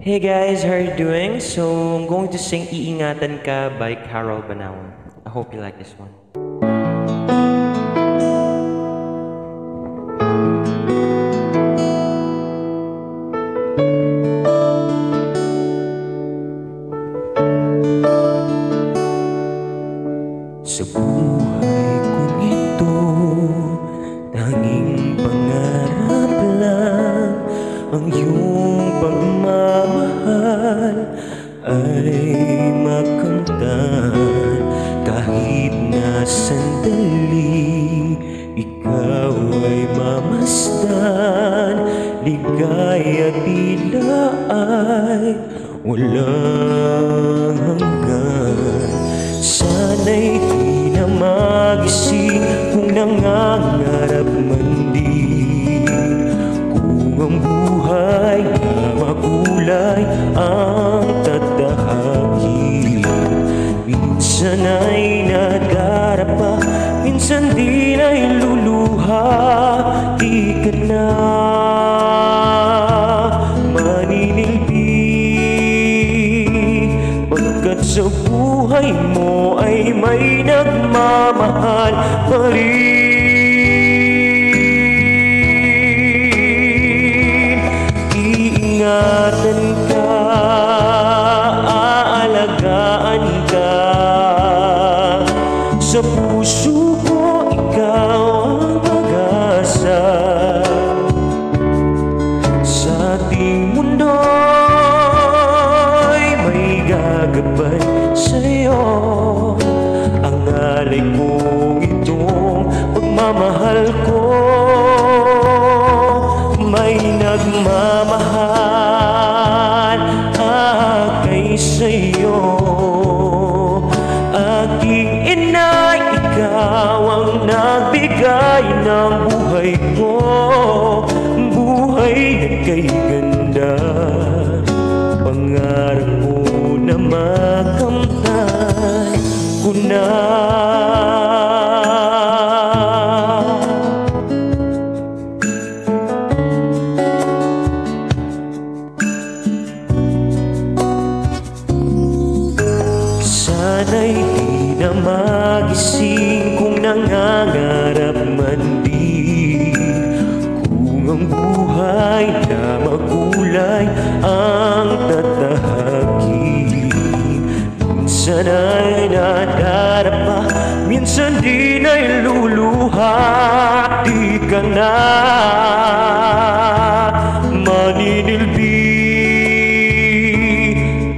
Hey guys, how are you doing? So I'm going to sing Iingatan Ka by Carol Banawan. I hope you like this one. Sa buhay kong ito, tanging pangarap lang ang iyong pagmamahal ay makamtan. Kahit na sandali ikaw ay mamasdan, ligaya tila ay walang hanggan. Sana'y di na magising kung nangangarap man din, kung ang buhay na makulay ang tatahakin. Minsan ay nadarapa, minsan din ay luluha. Di ka na maninilbi, pagkat sa buhay mo ay may nagmamahal pa rin. Iingatan ka, aalagaan ka. Sa puso ko ikaw ang pag-asa. Sa ating mundo'y may gagabay sa'yo. Ang alay kong itong pagmamahal ko, may nagmamahal kay sa'yo. Aking ina, ikaw ang nagbigay ng buhay ko, buhay na kay ganda. Pangarap ko na makamtan ko na. Sana'y di na magising kung nangangarap man din, kung ang buhay na makulay ang tatahakin. Minsan ay nadarapa, minsan din ay luluha. Di ka na maninilbi,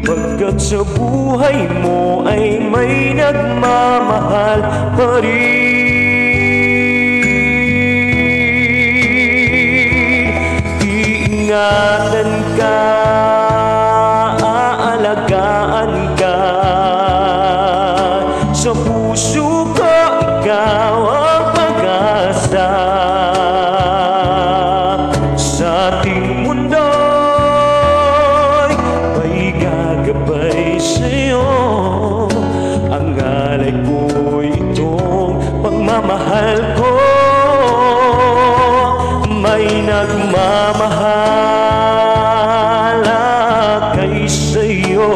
pagkat sa buhay mo ay may nagmamahal pa rin. Iingatan ka, aalagaan ka. Sa puso ko ikaw ang pag-asa. Sa ating mundo'y may gagabay sa'yo. Ang alay ko'y itong pagmamahal ko, may nagmamahal kay sa'yo.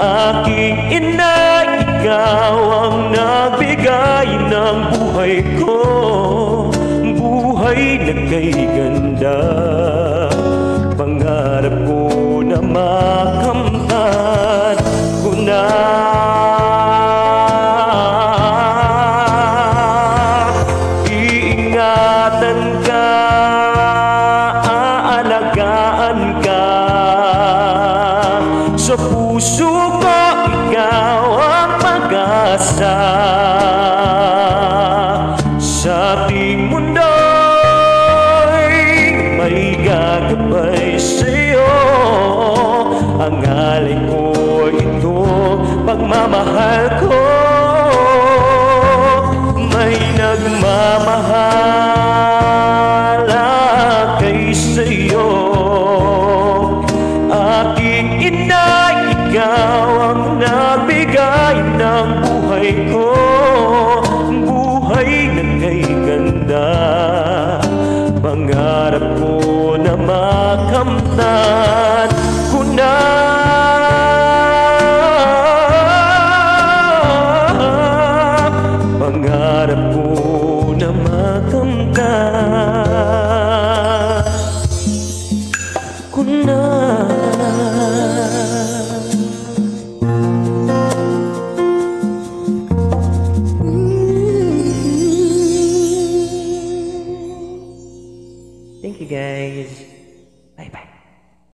Aking ina, ikaw ang nagbigay ng buhay ko, buhay na kay ganda. Pangarap ko na makamtan ko na. Iingatan ka, aalagaan ka. Sa puso ko ikaw ang pag-asa. Sa ating mundo'y may gagabay sa'yo. Ang alay ko itong pagmamahal ko, may nagmamahal kay sa'yo. Aking ina, ikaw ang nagbigay ng buhay ko, buhay na kay ganda. Pangarap ko na makamtan Nasasaktan ko na. Pangarap ko na makamtan ko na.